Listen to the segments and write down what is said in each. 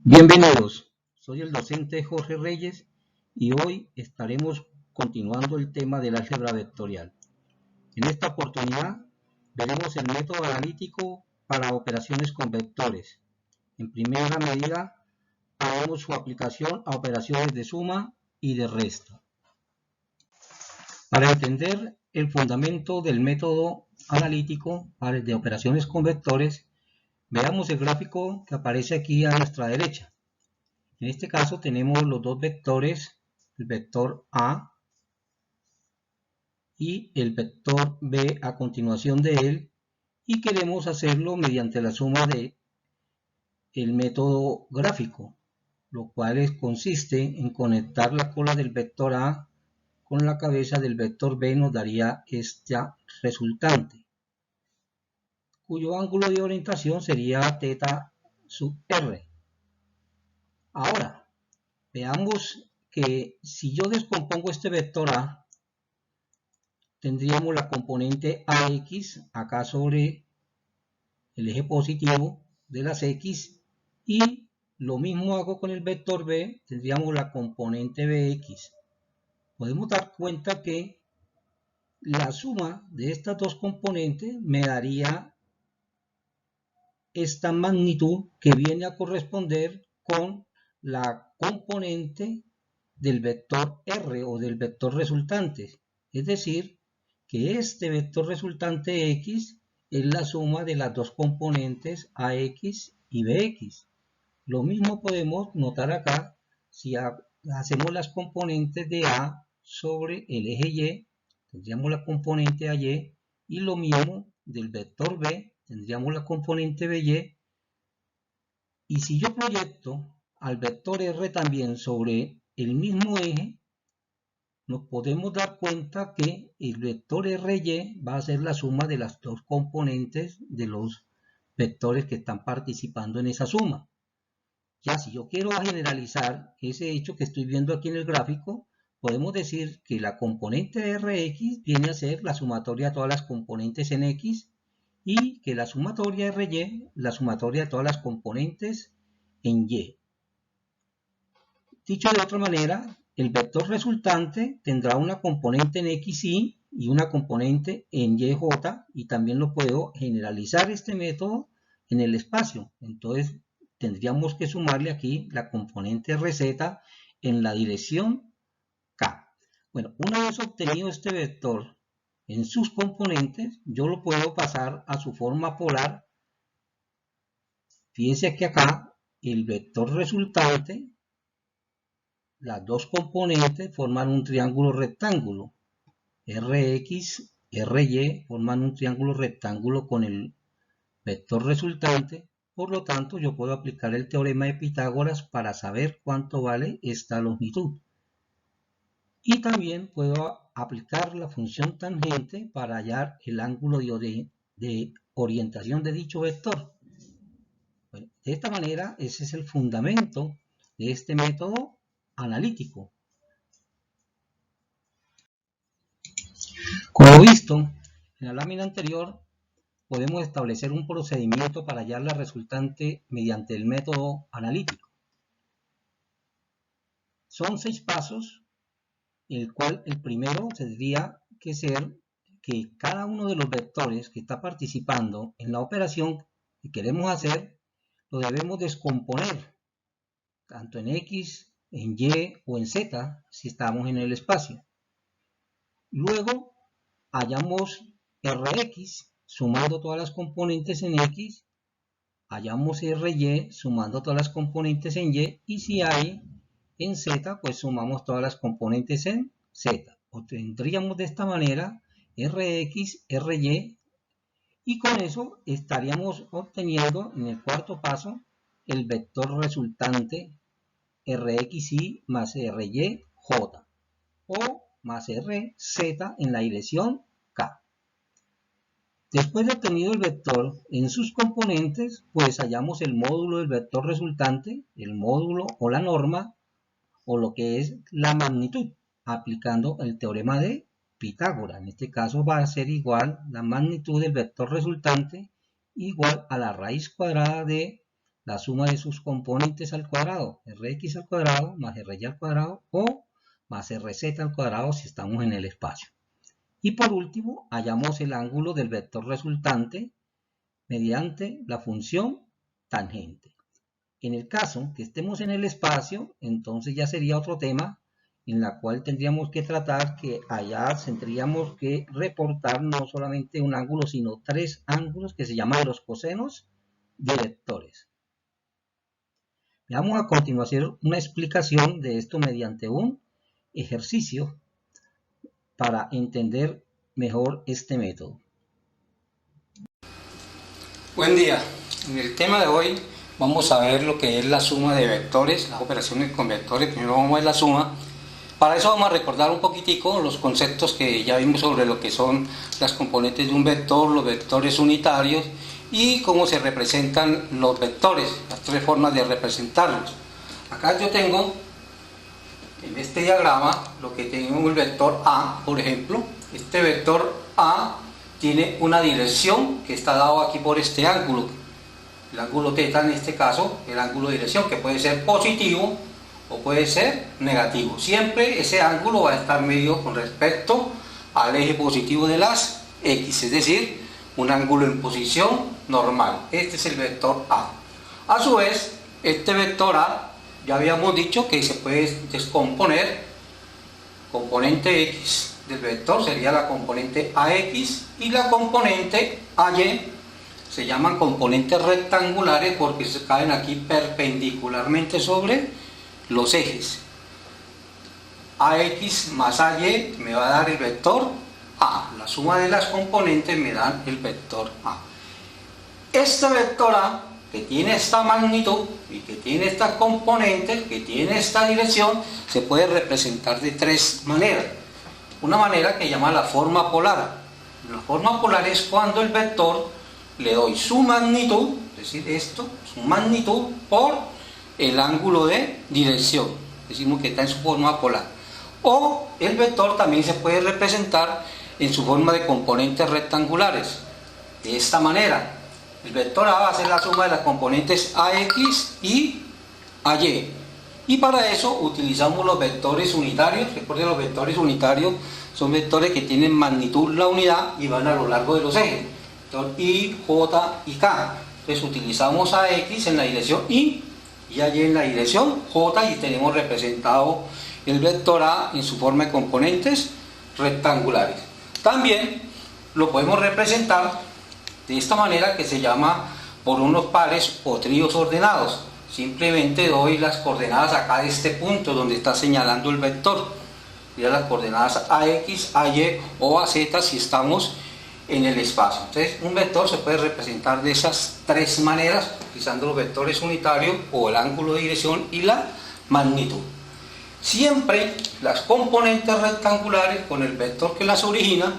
Bienvenidos, soy el docente Jorge Reyes y hoy estaremos continuando el tema del álgebra vectorial. En esta oportunidad veremos el método analítico para operaciones con vectores. En primera medida, haremos su aplicación a operaciones de suma y de resta. Para entender el fundamento del método analítico de operaciones con vectores, veamos el gráfico que aparece aquí a nuestra derecha. En este caso tenemos los dos vectores, el vector A y el vector B a continuación de él, y queremos hacerlo mediante la suma del método gráfico, lo cual consiste en conectar la cola del vector A con la cabeza del vector B, nos daría esta resultante, cuyo ángulo de orientación sería θ sub r. Ahora, veamos que si yo descompongo este vector A, tendríamos la componente AX acá sobre el eje positivo de las X, y lo mismo hago con el vector B, tendríamos la componente BX. Podemos dar cuenta que la suma de estas dos componentes me daría esta magnitud que viene a corresponder con la componente del vector R o del vector resultante. Es decir, que este vector resultante X es la suma de las dos componentes AX y BX. Lo mismo podemos notar acá si hacemos las componentes de A sobre el eje Y, tendríamos la componente AY, y lo mismo del vector B, tendríamos la componente BY. Y si yo proyecto al vector R también sobre el mismo eje, nos podemos dar cuenta que el vector RY va a ser la suma de las dos componentes de los vectores que están participando en esa suma. Ya si yo quiero generalizar ese hecho que estoy viendo aquí en el gráfico, podemos decir que la componente Rx viene a ser la sumatoria de todas las componentes en X, y que la sumatoria RY, la sumatoria de todas las componentes en Y. Dicho de otra manera, el vector resultante tendrá una componente en XY y una componente en YJ, y también lo puedo generalizar este método en el espacio. Entonces tendríamos que sumarle aquí la componente RZ en la dirección K. Bueno, una vez obtenido este vector en sus componentes, yo lo puedo pasar a su forma polar. Fíjense que acá el vector resultante, las dos componentes forman un triángulo rectángulo. Rx, Ry forman un triángulo rectángulo con el vector resultante. Por lo tanto, yo puedo aplicar el teorema de Pitágoras para saber cuánto vale esta longitud. Y también puedo aplicar la función tangente para hallar el ángulo de orientación de dicho vector. Bueno, de esta manera, ese es el fundamento de este método analítico. Como visto en la lámina anterior, podemos establecer un procedimiento para hallar la resultante mediante el método analítico. Son 6 pasos, el cual el primero tendría que ser que cada uno de los vectores que está participando en la operación que queremos hacer, lo debemos descomponer, tanto en X, en Y o en Z, si estamos en el espacio. Luego, hallamos Rx sumando todas las componentes en X, hallamos Ry sumando todas las componentes en Y, y si hay en Z, pues sumamos todas las componentes en Z. Obtendríamos de esta manera Rx, Ry, y con eso estaríamos obteniendo en el cuarto paso el vector resultante Rxy más Ry J, o más Rz en la dirección K. Después de obtenido el vector en sus componentes, pues hallamos el módulo del vector resultante, el módulo o la norma, o lo que es la magnitud, aplicando el teorema de Pitágoras. En este caso va a ser igual la magnitud del vector resultante igual a la raíz cuadrada de la suma de sus componentes al cuadrado, Rx al cuadrado más Ry al cuadrado o más Rz al cuadrado si estamos en el espacio. Y por último, hallamos el ángulo del vector resultante mediante la función tangente. En el caso que estemos en el espacio, entonces ya sería otro tema en la cual tendríamos que tratar que allá tendríamos que reportar no solamente un ángulo, sino 3 ángulos que se llaman los cosenos de vectores. Veamos a continuación una explicación de esto mediante un ejercicio para entender mejor este método. Buen día. En el tema de hoy vamos a ver lo que es la suma de vectores, las operaciones con vectores. Primero vamos a ver la suma. Para eso vamos a recordar un poquitico los conceptos que ya vimos sobre lo que son las componentes de un vector, los vectores unitarios y cómo se representan los vectores, las 3 formas de representarlos. Acá yo tengo en este diagrama lo que tenemos el vector A, por ejemplo. Este vector A tiene una dirección que está dado aquí por este ángulo, el ángulo θ en este caso, el ángulo de dirección que puede ser positivo o puede ser negativo. Siempre ese ángulo va a estar medido con respecto al eje positivo de las X, es decir, un ángulo en posición normal. Este es el vector A. A su vez, este vector A, ya habíamos dicho que se puede descomponer. Componente X del vector sería la componente AX y la componente AY se llaman componentes rectangulares porque se caen aquí perpendicularmente sobre los ejes. AX más AY me va a dar el vector A. La suma de las componentes me dan el vector A. Este vector A, que tiene esta magnitud y que tiene estas componentes, que tiene esta dirección, se puede representar de 3 maneras. Una manera que llama la forma polar. La forma polar es cuando el vector le doy su magnitud, es decir, esto, su magnitud por el ángulo de dirección. Decimos que está en su forma polar. O el vector también se puede representar en su forma de componentes rectangulares. De esta manera, el vector A va a ser la suma de las componentes AX y AY. Y para eso utilizamos los vectores unitarios. Recuerden, los vectores unitarios son vectores que tienen magnitud la unidad y van a lo largo de los ejes. Entonces, I, J y K. Entonces utilizamos AX en la dirección I y AY en la dirección J y tenemos representado el vector A en su forma de componentes rectangulares. También lo podemos representar de esta manera que se llama por unos pares o tríos ordenados. Simplemente doy las coordenadas acá de este punto donde está señalando el vector. Mira las coordenadas AX, AY o AZ si estamos en el espacio. Entonces un vector se puede representar de esas 3 maneras, utilizando los vectores unitarios o el ángulo de dirección y la magnitud. Siempre las componentes rectangulares con el vector que las origina,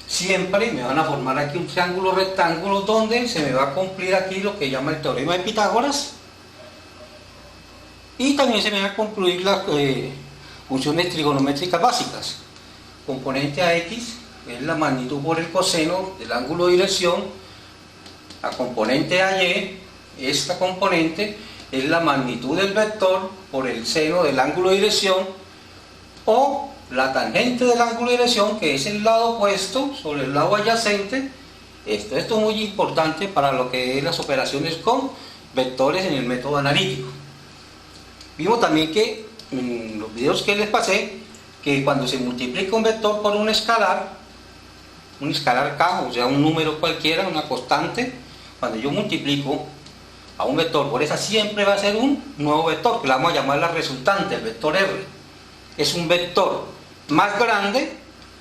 siempre me van a formar aquí un triángulo rectángulo donde se me va a cumplir aquí lo que llama el teorema de Pitágoras y también se me va a cumplir las funciones trigonométricas básicas. Componente AX es la magnitud por el coseno del ángulo de dirección. La componente AY, esta componente, es la magnitud del vector por el seno del ángulo de dirección, o la tangente del ángulo de dirección, que es el lado opuesto sobre el lado adyacente. Esto es muy importante para lo que es las operaciones con vectores en el método analítico. Vimos también que en los videos que les pasé, que cuando se multiplica un vector por un escalar K, o sea un número cualquiera, una constante, cuando yo multiplico a un vector por esa, siempre va a ser un nuevo vector, que le vamos a llamar la resultante, el vector R. Es un vector más grande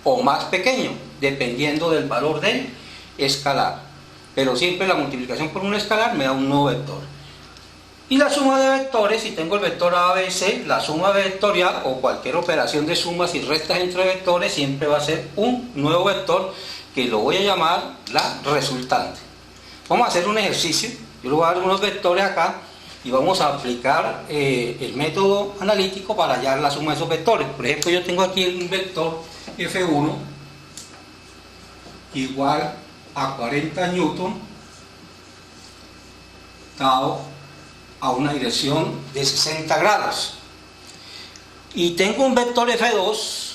o más pequeño, dependiendo del valor del escalar. Pero siempre la multiplicación por un escalar me da un nuevo vector. Y la suma de vectores, si tengo el vector A, B, C, la suma vectorial o cualquier operación de sumas y restas entre vectores siempre va a ser un nuevo vector que lo voy a llamar la resultante. Vamos a hacer un ejercicio. Yo le voy a dar unos vectores acá y vamos a aplicar el método analítico para hallar la suma de esos vectores. Por ejemplo, yo tengo aquí un vector F1 igual a 40 newton, tau a una dirección de 60 grados. Y tengo un vector F2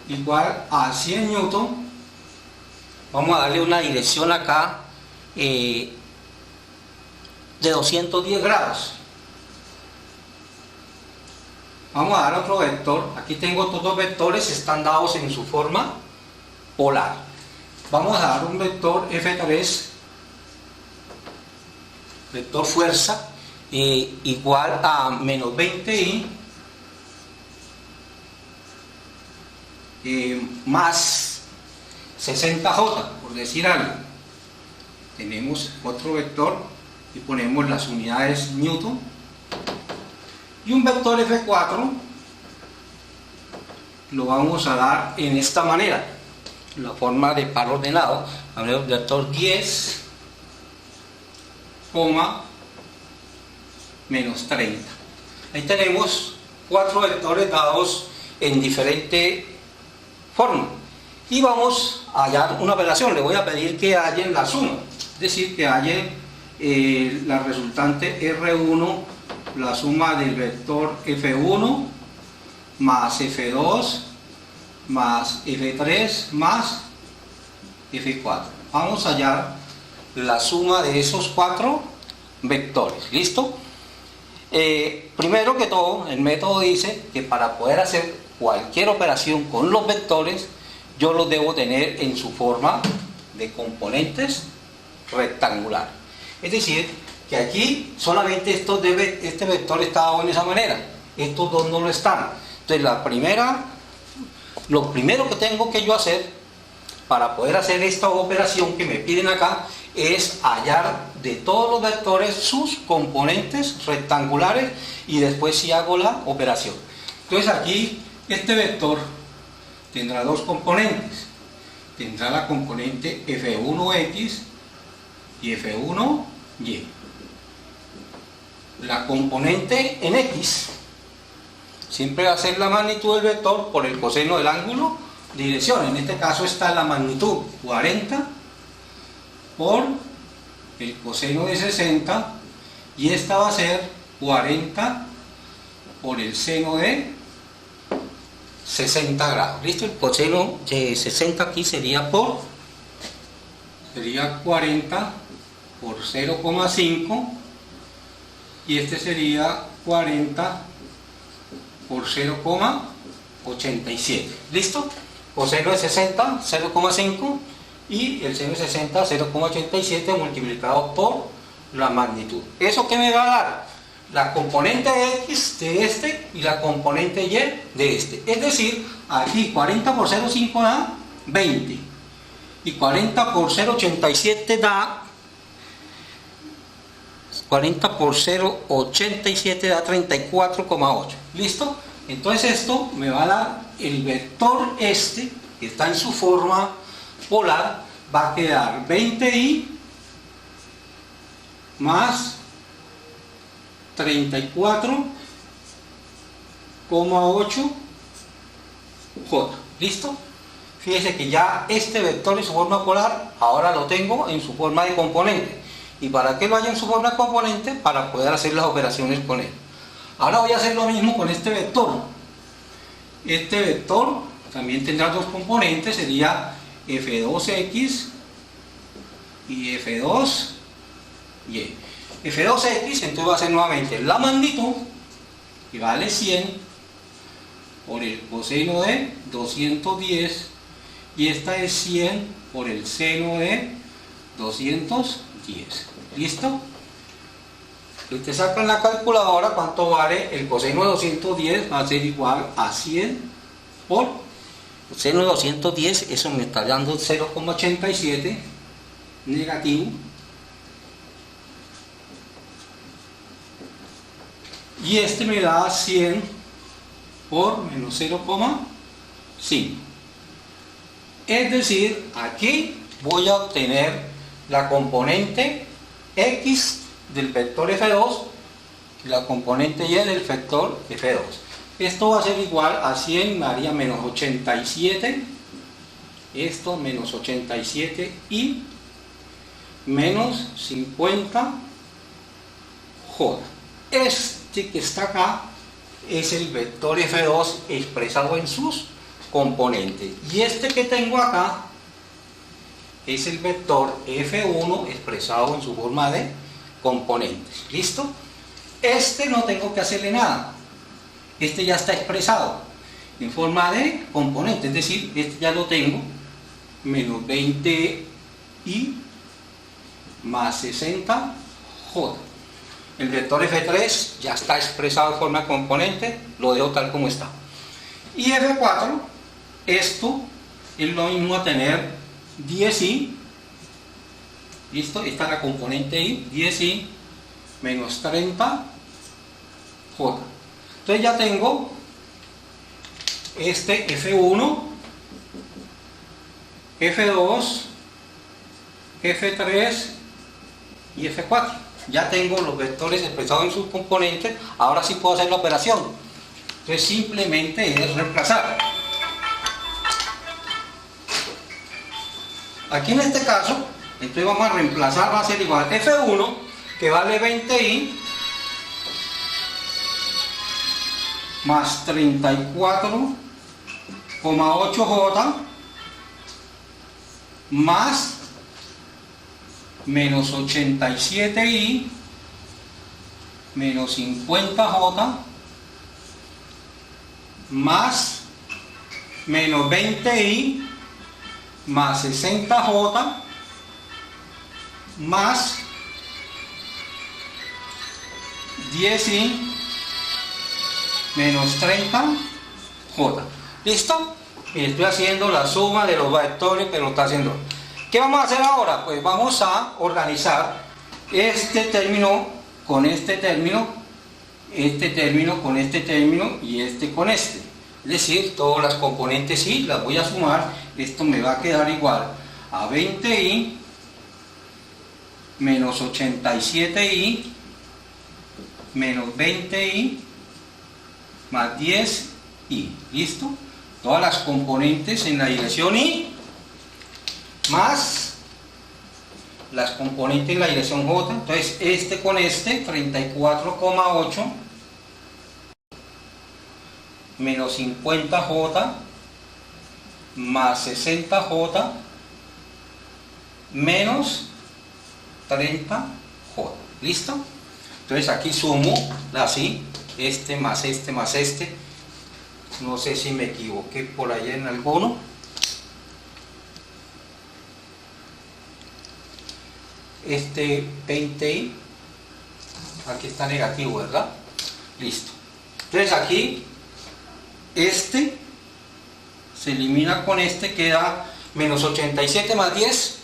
igual a 100 newton. Vamos a darle una dirección acá de 210 grados. Vamos a dar otro vector. Aquí tengo estos dos vectores, están dados en su forma polar. Vamos a dar un vector F3, vector fuerza, igual a menos 20i más 60j, por decir algo. Tenemos otro vector y ponemos las unidades newton. Y un vector F4 lo vamos a dar en esta manera, la forma de par ordenado. Hablemos del vector 10, menos 30. Ahí tenemos cuatro vectores dados en diferente forma. Y vamos a hallar una operación. Le voy a pedir que hallen la suma, es decir, que hallen la resultante R1, la suma del vector F1 más F2 más F3 más F4. Vamos a hallar la suma de esos cuatro vectores. ¿Listo? Primero que todo, el método dice que para poder hacer cualquier operación con los vectores, yo los debo tener en su forma de componentes rectangular. Es decir, que aquí solamente este vector está dado en esa manera, estos dos no lo están. Entonces lo primero que tengo que yo hacer para poder hacer esta operación que me piden acá es hallar de todos los vectores sus componentes rectangulares y después sí hago la operación. Entonces aquí este vector tendrá dos componentes, tendrá la componente F1x y F1y. La componente en x siempre va a ser la magnitud del vector por el coseno del ángulo de dirección. En este caso está la magnitud 40 por el coseno de 60 y esta va a ser 40 por el seno de 60 grados. ¿Listo? El coseno de 60 aquí sería 40 por 0,5 y este sería 40 por 0,87. ¿Listo? Coseno de 60, 0,5 y el seno de 60, 0,87 multiplicado por la magnitud. ¿Eso qué me va a dar? La componente x de este y la componente y de este. Es decir, aquí 40 por 0,5 da 20 y 40 por 0,87 da 40 por 0,87 da 34,8. ¿Listo? Entonces esto me va a dar el vector este, que está en su forma polar, va a quedar 20i más 34,8j. ¿Listo? Fíjese que ya este vector en su forma polar, ahora lo tengo en su forma de componente. ¿Y para qué lo haya en su forma de componente? Para poder hacer las operaciones con él. Ahora voy a hacer lo mismo con este vector. Este vector también tendrá dos componentes, sería F2x y F2y. F2x entonces va a ser nuevamente la magnitud, que vale 100 por el coseno de 210 y esta es 100 por el seno de 210. ¿Listo? Ustedes sacan la calculadora, ¿cuánto vale? El coseno de 210 va a ser igual a 100 por el seno de 210, eso me está dando 0,87 negativo. Y este me da 100 por menos 0,5. Es decir, aquí voy a obtener la componente x del vector F2 y la componente y del vector F2. Esto va a ser igual a 100, me haría menos 87, esto menos 87 y menos 50 J. Este que está acá es el vector F2 expresado en sus componentes. Y este que tengo acá es el vector F1 expresado en su forma de componentes. ¿Listo? Este no tengo que hacerle nada. Este ya está expresado en forma de componente. Es decir, este ya lo tengo. Menos 20i más 60j. El vector F3 ya está expresado en forma de componente. Lo dejo tal como está. Y F4, esto es lo mismo a tener 10i. ¿Listo? Esta es la componente i. 10i menos 30j. Entonces ya tengo este F1, F2, F3 y F4. Ya tengo los vectores expresados en sus componentes. Ahora sí puedo hacer la operación. Entonces simplemente es reemplazar. Aquí en este caso, entonces vamos a reemplazar, va a ser igual F1, que vale 20i, más 34,8j, más menos 87i, menos 50j, más menos 20i, más 60j, más 10i, menos 30j. ¿Listo? Y estoy haciendo la suma de los vectores que lo está haciendo. ¿Qué vamos a hacer ahora? Pues vamos a organizar este término con este término con este término y este con este. Es decir, todas las componentes sí las voy a sumar. Esto me va a quedar igual a 20i menos 87i menos 20i más 10i. ¿Listo? Todas las componentes en la dirección i más las componentes en la dirección j. Entonces este con este, 34,8 menos 50j más 60j menos 30j. ¿Listo? Entonces aquí sumo así, este más este más este. No sé si me equivoqué por ahí en alguno. Este 20i, aquí está negativo, ¿verdad? Listo. Entonces aquí este se elimina con este, queda menos 87 más 10,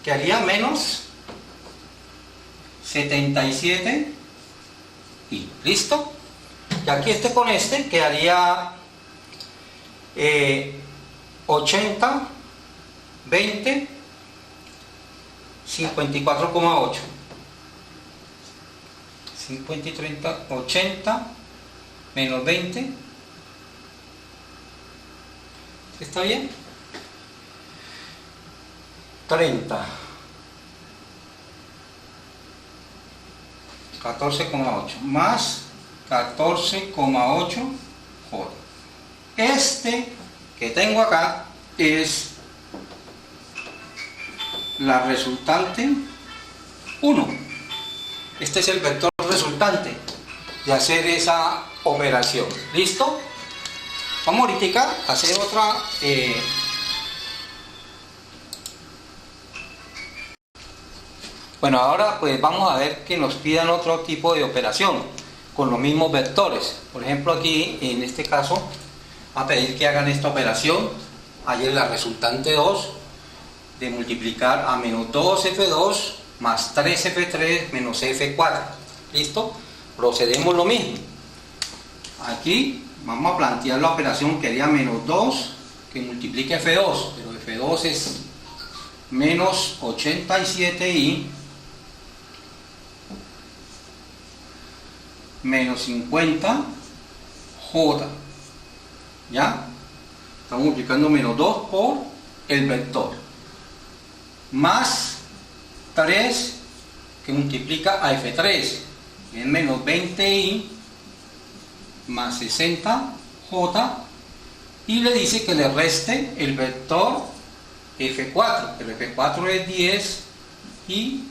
que haría menos 77i. ¿Listo? Y aquí este con este quedaría 80, 20, 54,8. 50 y 30, 80 menos 20. ¿Está bien? 30. 14,8 más 14,8 J. Este que tengo acá es la resultante 1. Este es el vector resultante de hacer esa operación. ¿Listo? Vamos ahorita a hacer otra bueno, ahora pues vamos a ver que nos pidan otro tipo de operación con los mismos vectores. Por ejemplo, aquí en este caso a pedir que hagan esta operación. Ahí es la resultante 2 de multiplicar a menos 2f2 más 3f3 menos f4. ¿Listo? Procedemos lo mismo. Aquí vamos a plantear la operación que haría menos 2 que multiplique f2, pero f2 es menos 87i menos 50j. ¿Ya? Estamos multiplicando menos 2 por el vector más 3 que multiplica a F3 es menos 20i más 60j, y le dice que le reste el vector F4, el F4 es 10 y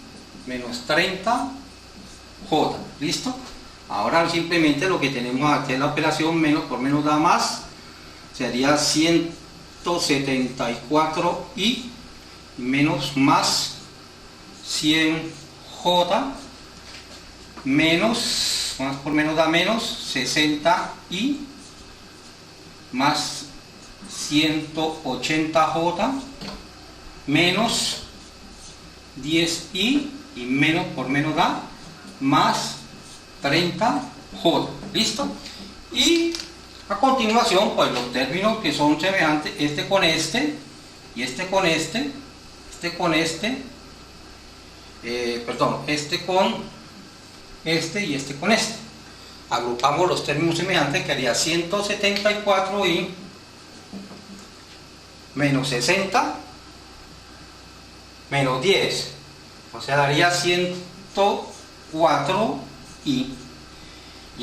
menos 30j. ¿Listo? Ahora simplemente lo que tenemos aquí es la operación menos por menos da más, sería 174i menos más 100j menos, más por menos da menos 60i más 180j menos 10i y menos por menos da más 30j. ¿Listo? Y a continuación, pues los términos que son semejantes, este con este y este con este, este con este, este con este y este con este. Agrupamos los términos semejantes, que haría 174i menos 60 menos 10, o sea, daría 104i. Y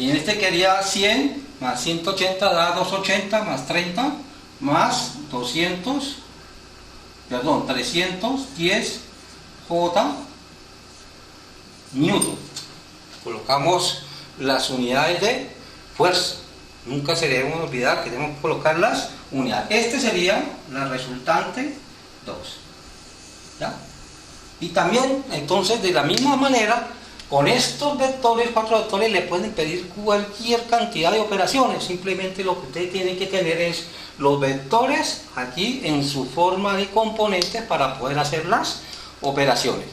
en este quedaría 100 más 180 da 280 más 30 más 310 J Newton. Colocamos las unidades de fuerza. Nunca se debemos olvidar que tenemos que colocar las unidades. Este sería la resultante 2. ¿Ya? Y también, entonces, de la misma manera, con estos vectores, 4 vectores, le pueden pedir cualquier cantidad de operaciones. Simplemente lo que ustedes tienen que tener es los vectores aquí en su forma de componentes para poder hacer las operaciones.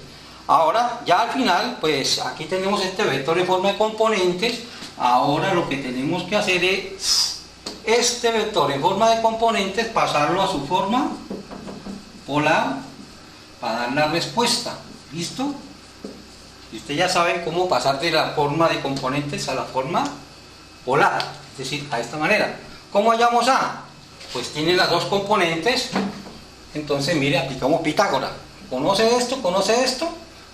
Ahora, ya al final, pues aquí tenemos este vector en forma de componentes. Ahora lo que tenemos que hacer es este vector en forma de componentes pasarlo a su forma polar para dar la respuesta. ¿Listo? Y ustedes ya saben cómo pasar de la forma de componentes a la forma polar, es decir, a esta manera. ¿Cómo hallamos A? Pues tiene las dos componentes. Entonces, mire, aplicamos Pitágoras. Conoce esto,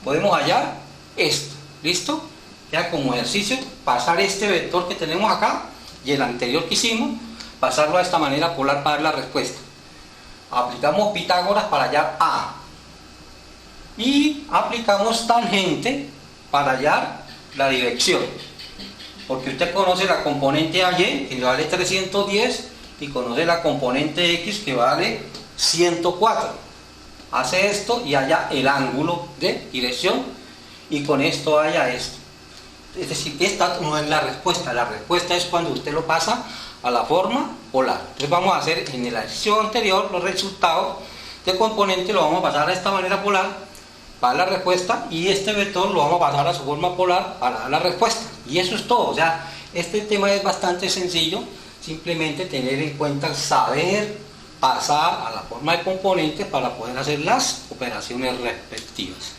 podemos hallar esto. ¿Listo? Ya como ejercicio, pasar este vector que tenemos acá y el anterior que hicimos, pasarlo a esta manera polar para dar la respuesta. Aplicamos Pitágoras para hallar A. Y aplicamos tangente para hallar la dirección, porque usted conoce la componente AY, que vale 310, y conoce la componente X, que vale 104. Hace esto y halla el ángulo de dirección, y con esto halla esto. Es decir, esta no es la respuesta es cuando usted lo pasa a la forma polar. Entonces vamos a hacer en el ejercicio anterior los resultados de componente, lo vamos a pasar a esta manera polar para la respuesta, y este vector lo vamos a pasar a su forma polar para dar la respuesta. Y eso es todo. O sea, este tema es bastante sencillo, simplemente tener en cuenta, saber pasar a la forma de componentes para poder hacer las operaciones respectivas.